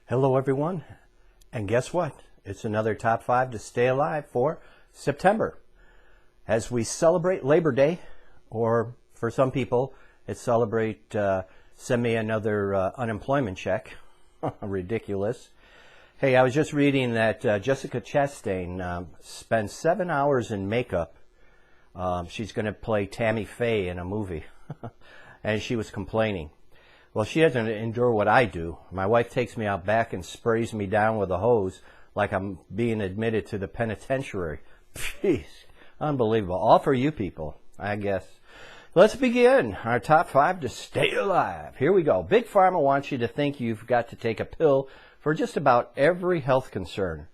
Hello everyone, and guess what? It's another Top 5 to Stay Alive for September. As we celebrate Labor Day, or for some people, it's celebrate send me another unemployment check. Ridiculous. Hey, I was just reading that Jessica Chastain spent 7 hours in makeup. She's going to play Tammy Faye in a movie, and she was complaining. Well, she doesn't endure what I do. My wife takes me out back and sprays me down with a hose like I'm being admitted to the penitentiary. Jeez, unbelievable. All for you people, I guess. Let's begin our top 5 to stay alive. Here we go. Big Pharma wants you to think you've got to take a pill for just about every health concern.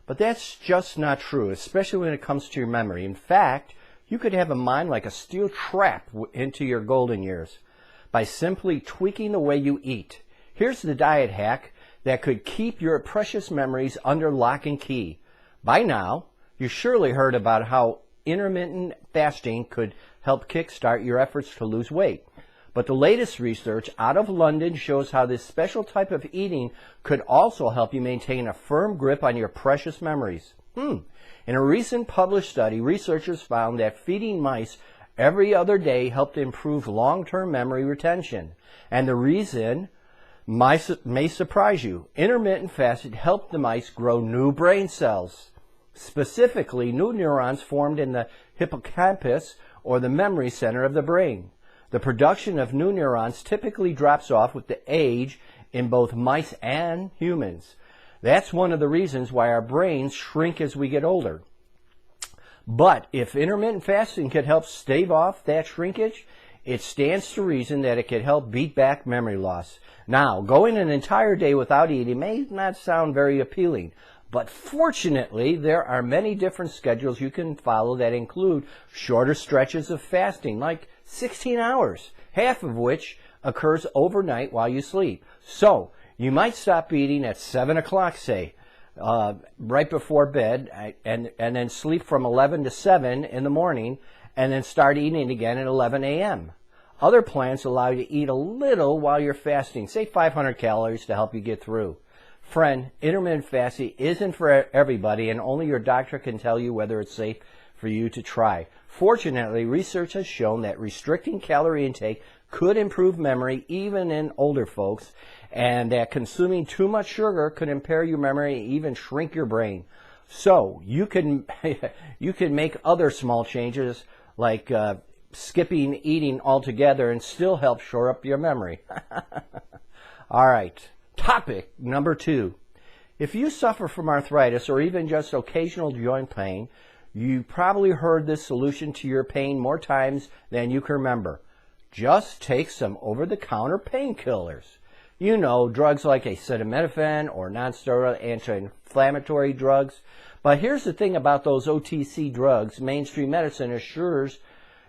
But that's just not true, especially when it comes to your memory. In fact, you could have a mind like a steel trap into your golden years by simply tweaking the way you eat. Here's the diet hack that could keep your precious memories under lock and key. By now, you surely heard about how intermittent fasting could help kickstart your efforts to lose weight. But the latest research out of London shows how this special type of eating could also help you maintain a firm grip on your precious memories. In a recent published study, researchers found that feeding mice every other day helped improve long-term memory retention. And the reason may surprise you. Intermittent fasting helped the mice grow new brain cells. Specifically, new neurons formed in the hippocampus, or the memory center of the brain. The production of new neurons typically drops off with the age in both mice and humans. That's one of the reasons why our brains shrink as we get older. But if intermittent fasting could help stave off that shrinkage, it stands to reason that it could help beat back memory loss. Now, going an entire day without eating may not sound very appealing, but fortunately, there are many different schedules you can follow that include shorter stretches of fasting, like 16 hours, half of which occurs overnight while you sleep. So, you might stop eating at 7 o'clock, say, right before bed, and then sleep from 11 to 7 in the morning, and then start eating again at 11 a.m. Other plans allow you to eat a little while you're fasting, say 500 calories to help you get through. Friend, intermittent fasting isn't for everybody, and only your doctor can tell you whether it's safe for you to try. Fortunately, research has shown that restricting calorie intake could improve memory even in older folks, and that consuming too much sugar could impair your memory and even shrink your brain. So you can make other small changes like skipping eating altogether and still help shore up your memory. All right, topic number 2. If you suffer from arthritis or even just occasional joint pain, you probably heard this solution to your pain more times than you can remember. Just take some over-the-counter painkillers. You know, drugs like acetaminophen or nonsteroidal anti-inflammatory drugs. But here's the thing about those OTC drugs. Mainstream medicine assures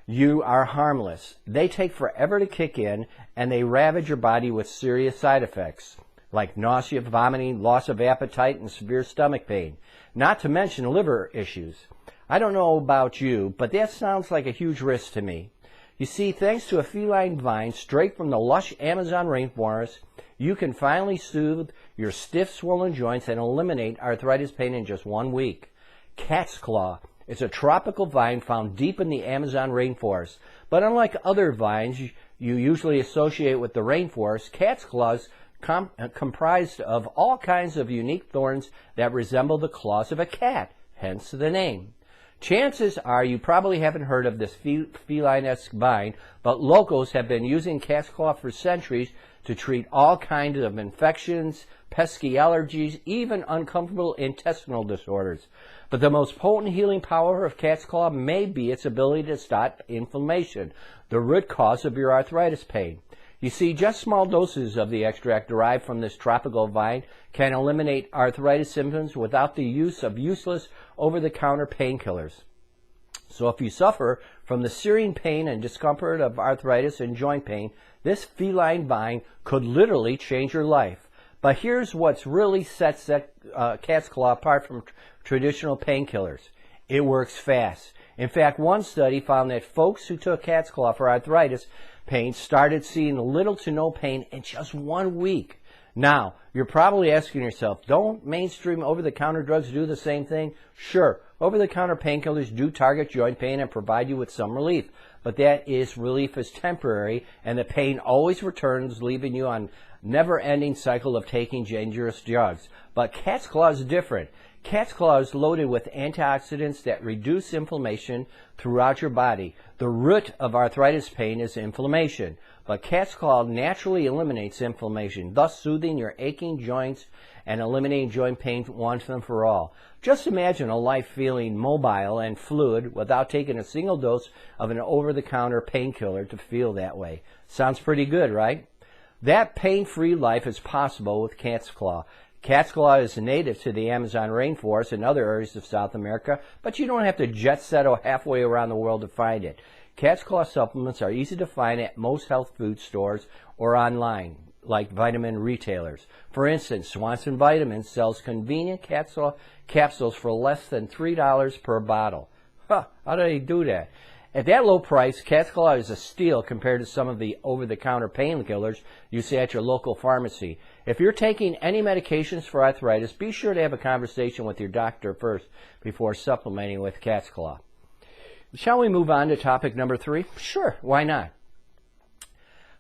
you are harmless. They take forever to kick in, and they ravage your body with serious side effects, like nausea, vomiting, loss of appetite, and severe stomach pain. Not to mention liver issues. I don't know about you, but that sounds like a huge risk to me. You see, thanks to a feline vine straight from the lush Amazon rainforest, you can finally soothe your stiff, swollen joints and eliminate arthritis pain in just 1 week. Cat's claw. It's a tropical vine found deep in the Amazon rainforest. But unlike other vines you usually associate with the rainforest, cat's claws comprised of all kinds of unique thorns that resemble the claws of a cat, hence the name. Chances are you probably haven't heard of this feline-esque vine, but locals have been using cat's claw for centuries to treat all kinds of infections, pesky allergies, even uncomfortable intestinal disorders. But the most potent healing power of cat's claw may be its ability to stop inflammation, the root cause of your arthritis pain. You see, just small doses of the extract derived from this tropical vine can eliminate arthritis symptoms without the use of useless over-the-counter painkillers. So if you suffer from the searing pain and discomfort of arthritis and joint pain, this feline vine could literally change your life. But here's what really sets that cat's claw apart from traditional painkillers. It works fast. In fact, one study found that folks who took cat's claw for arthritis pain started seeing little to no pain in just 1 week. Now, you're probably asking yourself, don't mainstream over-the-counter drugs do the same thing? Sure, over-the-counter painkillers do target joint pain and provide you with some relief, but relief is temporary, and the pain always returns, leaving you on never-ending cycle of taking dangerous drugs. But cat's claw is different. Cat's claw is loaded with antioxidants that reduce inflammation throughout your body. The root of arthritis pain is inflammation, but cat's claw naturally eliminates inflammation, thus soothing your aching joints and eliminating joint pain once and for all. Just imagine a life feeling mobile and fluid without taking a single dose of an over-the-counter painkiller to feel that way. Sounds pretty good, right? That pain-free life is possible with cat's claw. Cat's claw is native to the Amazon rainforest and other areas of South America, but you don't have to jet set halfway around the world to find it. Cat's claw supplements are easy to find at most health food stores or online, like vitamin retailers. For instance, Swanson Vitamins sells convenient cat's claw capsules for less than $3 per bottle. How do they do that? At that low price, cat's claw is a steal compared to some of the over-the-counter painkillers you see at your local pharmacy. If you're taking any medications for arthritis, be sure to have a conversation with your doctor first before supplementing with cat's claw. Shall we move on to topic number 3? Sure, why not?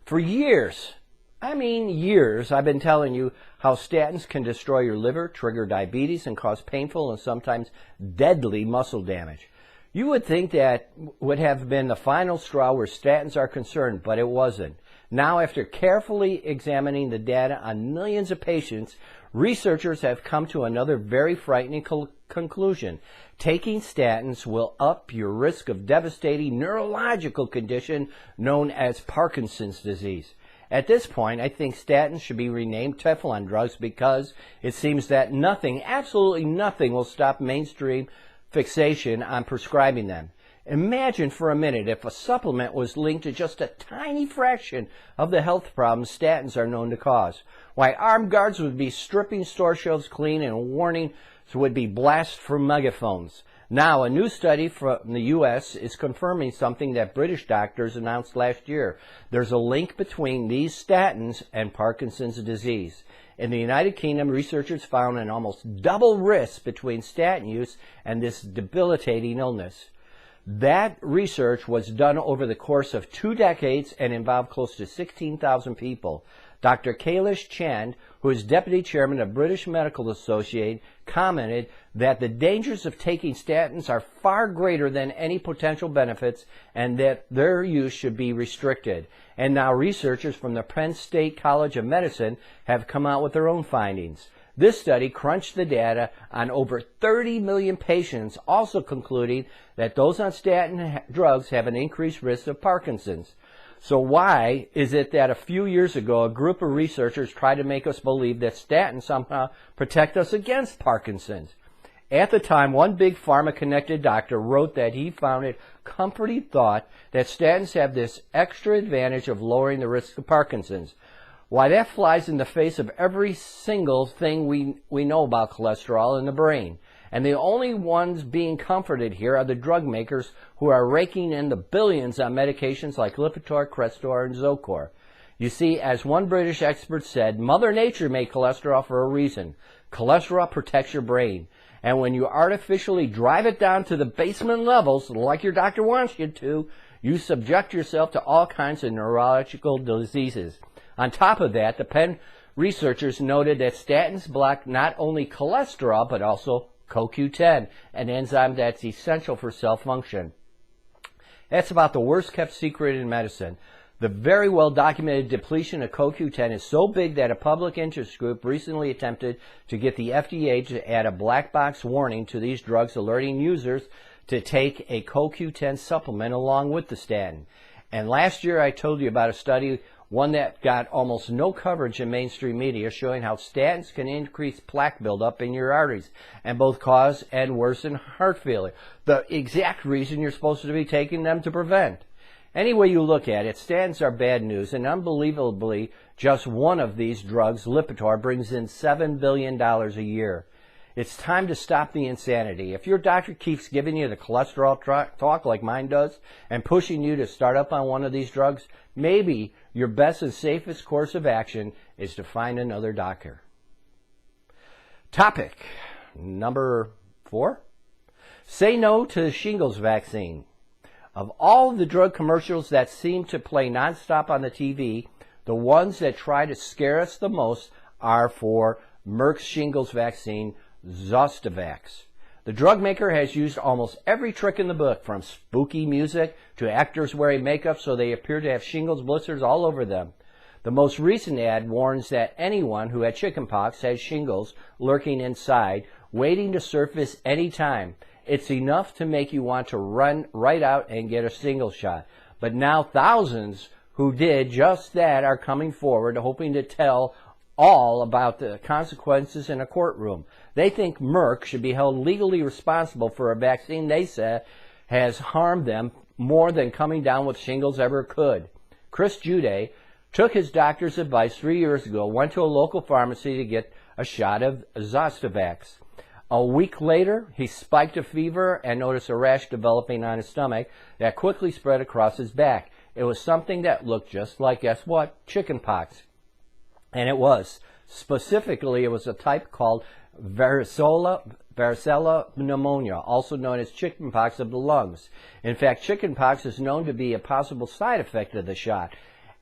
For years, I've been telling you how statins can destroy your liver, trigger diabetes, and cause painful and sometimes deadly muscle damage. You would think that would have been the final straw where statins are concerned, but it wasn't. Now, after carefully examining the data on millions of patients, researchers have come to another very frightening conclusion. Taking statins will up your risk of devastating neurological condition known as Parkinson's disease. At this point, I think statins should be renamed Teflon drugs because it seems that nothing, absolutely nothing, will stop mainstream fixation on prescribing them. Imagine for a minute if a supplement was linked to just a tiny fraction of the health problems statins are known to cause. Why, armed guards would be stripping store shelves clean and warnings would be blasted from megaphones. Now, a new study from the U.S. is confirming something that British doctors announced last year. There's a link between these statins and Parkinson's disease. In the United Kingdom, researchers found an almost double risk between statin use and this debilitating illness. That research was done over the course of 2 decades and involved close to 16,000 people. Dr. Kailash Chand, who is deputy chairman of British Medical Association, commented that the dangers of taking statins are far greater than any potential benefits and that their use should be restricted. And now researchers from the Penn State College of Medicine have come out with their own findings. This study crunched the data on over 30 million patients, also concluding that those on statin drugs have an increased risk of Parkinson's. So why is it that a few years ago a group of researchers tried to make us believe that statins somehow protect us against Parkinson's? At the time, one big pharma-connected doctor wrote that he found it comforting thought that statins have this extra advantage of lowering the risk of Parkinson's. Why, that flies in the face of every single thing we know about cholesterol in the brain. And the only ones being comforted here are the drug makers who are raking in the billions on medications like Lipitor, Crestor, and Zocor. You see, as one British expert said, Mother Nature made cholesterol for a reason. Cholesterol protects your brain. And when you artificially drive it down to the basement levels, like your doctor wants you to, you subject yourself to all kinds of neurological diseases. On top of that, the Penn researchers noted that statins block not only cholesterol, but also CoQ10, an enzyme that's essential for cell function. That's about the worst kept secret in medicine. The very well documented depletion of CoQ10 is so big that a public interest group recently attempted to get the FDA to add a black box warning to these drugs, alerting users to take a CoQ10 supplement along with the statin. And last year I told you about a study, one that got almost no coverage in mainstream media, showing how statins can increase plaque buildup in your arteries and both cause and worsen heart failure. The exact reason you're supposed to be taking them to prevent. Any way you look at it, statins are bad news, and unbelievably, just one of these drugs, Lipitor, brings in $7 billion a year. It's time to stop the insanity. If your doctor keeps giving you the cholesterol talk like mine does and pushing you to start up on one of these drugs, maybe your best and safest course of action is to find another doctor. Topic number 4. Say no to the shingles vaccine. Of all the drug commercials that seem to play nonstop on the TV, the ones that try to scare us the most are for Merck's shingles vaccine, Zostavax. The drug maker has used almost every trick in the book, from spooky music to actors wearing makeup so they appear to have shingles blisters all over them. The most recent ad warns that anyone who had chickenpox has shingles lurking inside, waiting to surface any time. It's enough to make you want to run right out and get a single shot. But now thousands who did just that are coming forward, hoping to tell all about the consequences in a courtroom. They think Merck should be held legally responsible for a vaccine they said has harmed them more than coming down with shingles ever could. Chris Jude took his doctor's advice 3 years ago, went to a local pharmacy to get a shot of Zostavax. A week later, he spiked a fever and noticed a rash developing on his stomach that quickly spread across his back. It was something that looked just like, guess what, chickenpox. And it was. Specifically, it was a type called varicella pneumonia, also known as chickenpox of the lungs. In fact, chickenpox is known to be a possible side effect of the shot.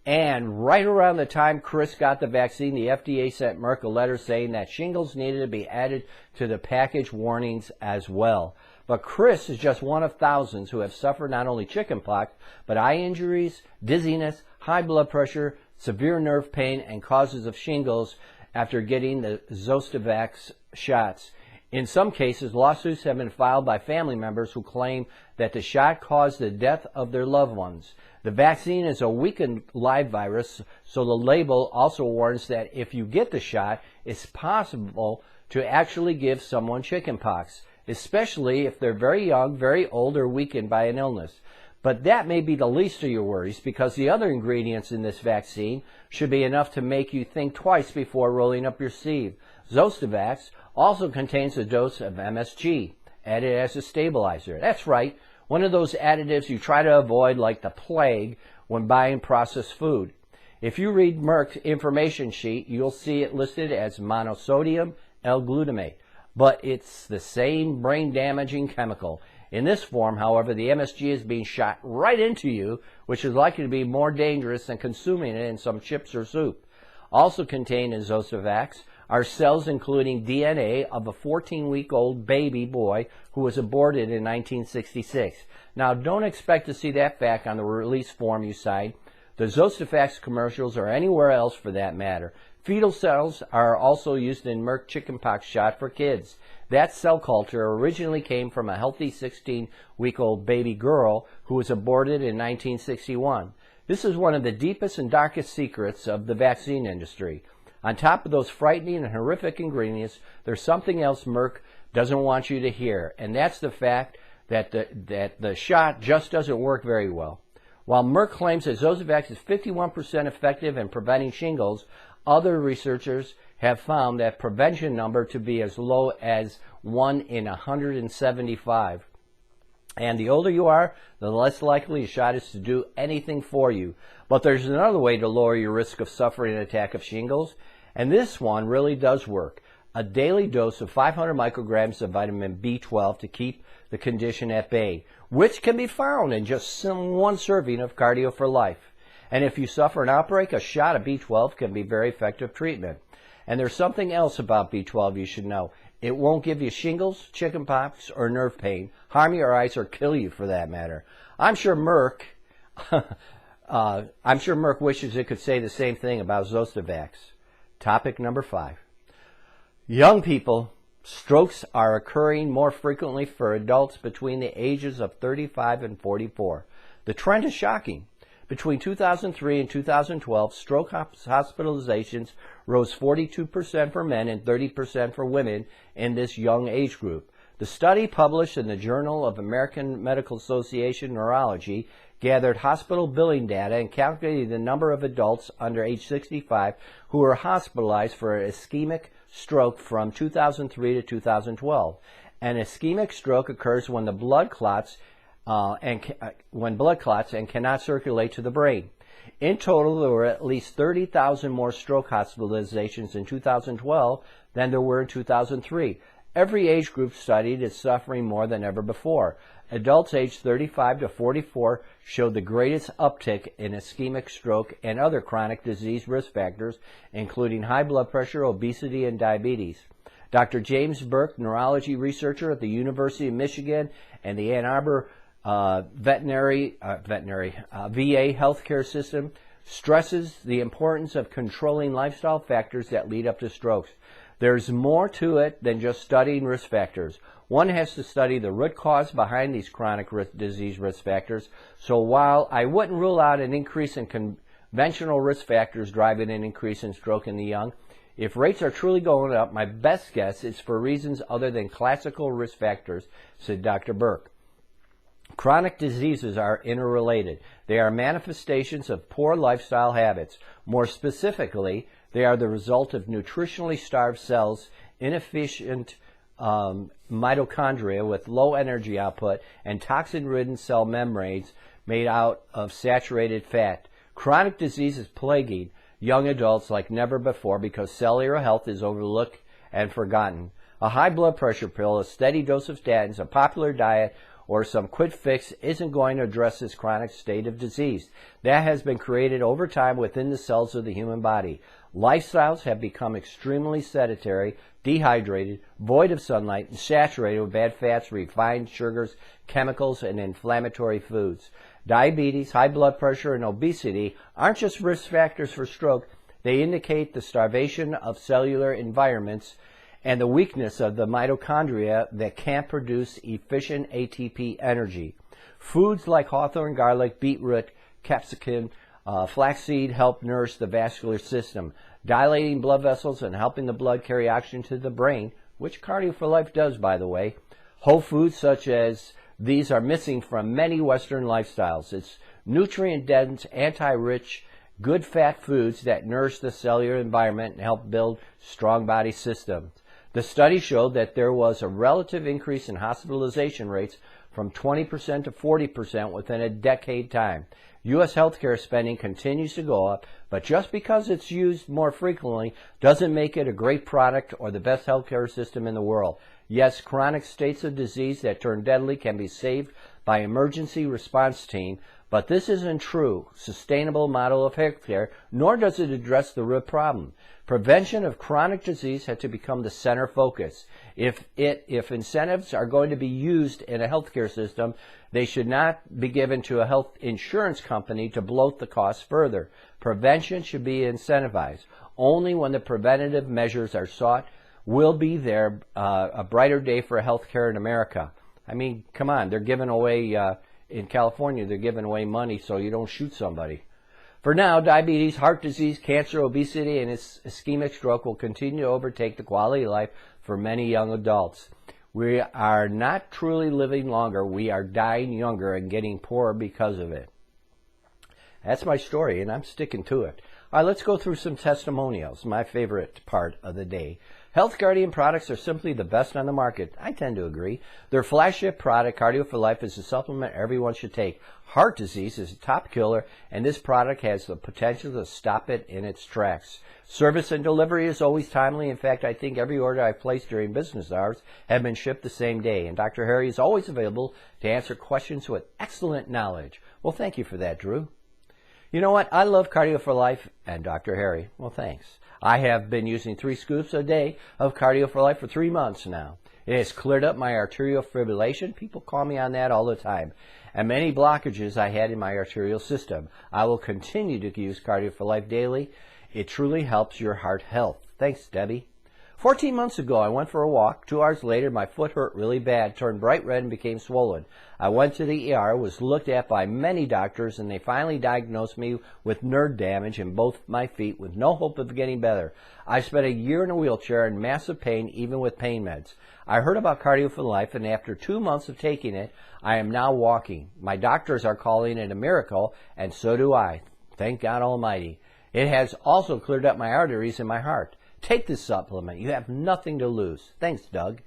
And right around the time Chris got the vaccine, the FDA sent Merck a letter saying that shingles needed to be added to the package warnings as well. But Chris is just one of thousands who have suffered not only chickenpox, but eye injuries, dizziness, high blood pressure, severe nerve pain, and causes of shingles after getting the Zostavax shots. In some cases, lawsuits have been filed by family members who claim that the shot caused the death of their loved ones. The vaccine is a weakened live virus, so the label also warns that if you get the shot, it's possible to actually give someone chickenpox, especially if they're very young, very old, or weakened by an illness. But that may be the least of your worries, because the other ingredients in this vaccine should be enough to make you think twice before rolling up your sleeve. Zostavax also contains a dose of MSG, added as a stabilizer. That's right, one of those additives you try to avoid like the plague when buying processed food. If you read Merck's information sheet, you'll see it listed as monosodium L-glutamate, but it's the same brain-damaging chemical. In this form, however, the MSG is being shot right into you, which is likely to be more dangerous than consuming it in some chips or soup. Also contained in Zostavax are cells including DNA of a 14-week-old baby boy who was aborted in 1966. Now, don't expect to see that fact on the release form you signed, the Zostavax commercials, or anywhere else for that matter. Fetal cells are also used in Merck chickenpox shot for kids. That cell culture originally came from a healthy 16-week-old baby girl who was aborted in 1961. This is one of the deepest and darkest secrets of the vaccine industry. On top of those frightening and horrific ingredients, there's something else Merck doesn't want you to hear, and that's the fact that the shot just doesn't work very well. While Merck claims that Zostavax is 51% effective in preventing shingles, other researchers have found that prevention number to be as low as 1 in 175. And the older you are, the less likely a shot is to do anything for you. But there's another way to lower your risk of suffering an attack of shingles, and this one really does work. A daily dose of 500 micrograms of vitamin B12 to keep the condition at bay, which can be found in just one serving of CardioForLIfe. And if you suffer an outbreak, a shot of B12 can be very effective treatment. And there's something else about B12 you should know. It won't give you shingles, chickenpox, or nerve pain, harm your eyes, or kill you for that matter. I'm sure Merck wishes it could say the same thing about Zostavax. Topic number 5. Young people, strokes are occurring more frequently for adults between the ages of 35 and 44. The trend is shocking. Between 2003 and 2012, stroke hospitalizations rose 42% for men and 30% for women in this young age group. The study, published in the Journal of American Medical Association Neurology, gathered hospital billing data and calculated the number of adults under age 65 who were hospitalized for an ischemic stroke from 2003 to 2012. An ischemic stroke occurs when the blood clots and cannot circulate to the brain. In total, there were at least 30,000 more stroke hospitalizations in 2012 than there were in 2003. Every age group studied is suffering more than ever before. Adults aged 35 to 44 showed the greatest uptick in ischemic stroke and other chronic disease risk factors, including high blood pressure, obesity, and diabetes. Dr. James Burke, neurology researcher at the University of Michigan and the Ann Arbor VA healthcare system, stresses the importance of controlling lifestyle factors that lead up to strokes. There's more to it than just studying risk factors. One has to study the root cause behind these chronic disease risk factors. So while I wouldn't rule out an increase in conventional risk factors driving an increase in stroke in the young, if rates are truly going up, my best guess is for reasons other than classical risk factors, said Dr. Burke. Chronic diseases are interrelated. They are manifestations of poor lifestyle habits. More specifically, they are the result of nutritionally starved cells, inefficient mitochondria with low energy output, and toxin-ridden cell membranes made out of saturated fat. Chronic disease is plaguing young adults like never before because cellular health is overlooked and forgotten. A high blood pressure pill, a steady dose of statins, a popular diet, or some quick fix isn't going to address this chronic state of disease. That has been created over time within the cells of the human body. Lifestyles have become extremely sedentary, dehydrated, void of sunlight, and saturated with bad fats, refined sugars, chemicals, and inflammatory foods. Diabetes, high blood pressure, and obesity aren't just risk factors for stroke. They indicate the starvation of cellular environments and the weakness of the mitochondria that can't produce efficient ATP energy. Foods like hawthorn garlic, beetroot, capsicum, flaxseed help nourish the vascular system, dilating blood vessels and helping the blood carry oxygen to the brain, which CardioForLife does, by the way. Whole foods such as these are missing from many Western lifestyles. It's nutrient-dense, anti-rich, good fat foods that nourish the cellular environment and help build strong body systems. The study showed that there was a relative increase in hospitalization rates from 20% to 40% within a decade time. U.S. healthcare spending continues to go up, but just because it's used more frequently doesn't make it a great product or the best healthcare system in the world. Yes, chronic states of disease that turn deadly can be saved by emergency response team, but this isn't true, sustainable model of healthcare, nor does it address the root problem. Prevention of chronic disease had to become the center focus. If incentives are going to be used in a healthcare system, they should not be given to a health insurance company to bloat the costs further. Prevention should be incentivized. Only when the preventative measures are sought will be there a brighter day for healthcare in America. I mean, come on, they're giving away, in California, they're giving away money so you don't shoot somebody. For now, diabetes, heart disease, cancer, obesity, and ischemic stroke will continue to overtake the quality of life for many young adults. We are not truly living longer. We are dying younger and getting poorer because of it. That's my story, and I'm sticking to it. All right, let's go through some testimonials, my favorite part of the day. Health Guardian products are simply the best on the market. I tend to agree. Their flagship product, CardioForLife, is a supplement everyone should take. Heart disease is a top killer, and this product has the potential to stop it in its tracks. Service and delivery is always timely. In fact, I think every order I've placed during business hours have been shipped the same day. And Dr. Harry is always available to answer questions with excellent knowledge. Well, thank you for that, Drew. You know what? I love CardioForLife and Dr. Harry. Well, thanks. I have been using 3 scoops a day of CardioForLife for 3 months now. It has cleared up my arterial fibrillation. People call me on that all the time. And many blockages I had in my arterial system. I will continue to use CardioForLife daily. It truly helps your heart health. Thanks, Debbie. 14 months ago, I went for a walk. 2 hours later, my foot hurt really bad, turned bright red, and became swollen. I went to the ER, was looked at by many doctors, and they finally diagnosed me with nerve damage in both my feet with no hope of getting better. I spent a year in a wheelchair in massive pain, even with pain meds. I heard about CardioForLife, and after 2 months of taking it, I am now walking. My doctors are calling it a miracle, and so do I. Thank God Almighty. It has also cleared up my arteries in my heart. Take this supplement. You have nothing to lose. Thanks, Doug.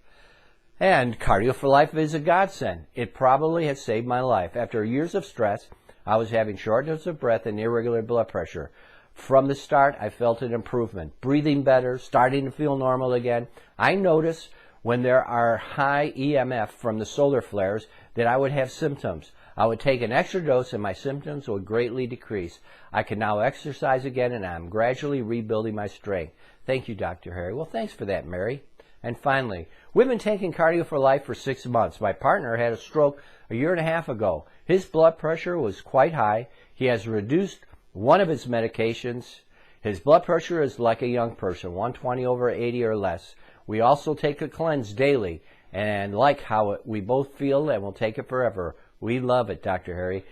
And CardioForLife is a godsend. It probably has saved my life. After years of stress, I was having shortness of breath and irregular blood pressure. From the start, I felt an improvement. Breathing better, starting to feel normal again. I notice when there are high EMF from the solar flares that I would have symptoms. I would take an extra dose and my symptoms would greatly decrease. I can now exercise again and I'm gradually rebuilding my strength. Thank you, Dr. Harry. Well, thanks for that, Mary. And finally, we've been taking CardioForLIfe for 6 months. My partner had a stroke a year and a half ago. His blood pressure was quite high. He has reduced one of his medications. His blood pressure is like a young person, 120/80 or less. We also take a cleanse daily and like how we both feel and we'll take it forever. We love it, Dr. Harry.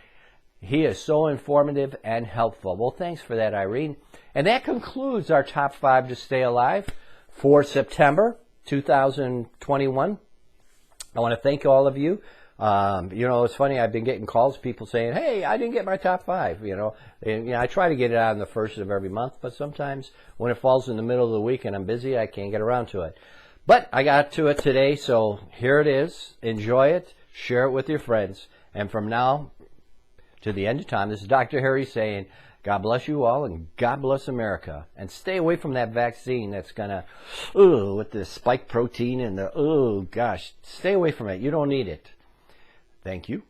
He is so informative and helpful. Well, thanks for that, Irene. And that concludes our top 5 to stay alive for September 2021. I want to thank all of you. It's funny, I've been getting calls, people saying, hey, I didn't get my top 5, And, I try to get it out on the first of every month, but sometimes when it falls in the middle of the week and I'm busy, I can't get around to it. But I got to it today, so here it is. Enjoy it. Share it with your friends. And from now to the end of time, this is Dr. Harry saying, God bless you all and God bless America. And stay away from that vaccine that's going to, with the spike protein and stay away from it. You don't need it. Thank you.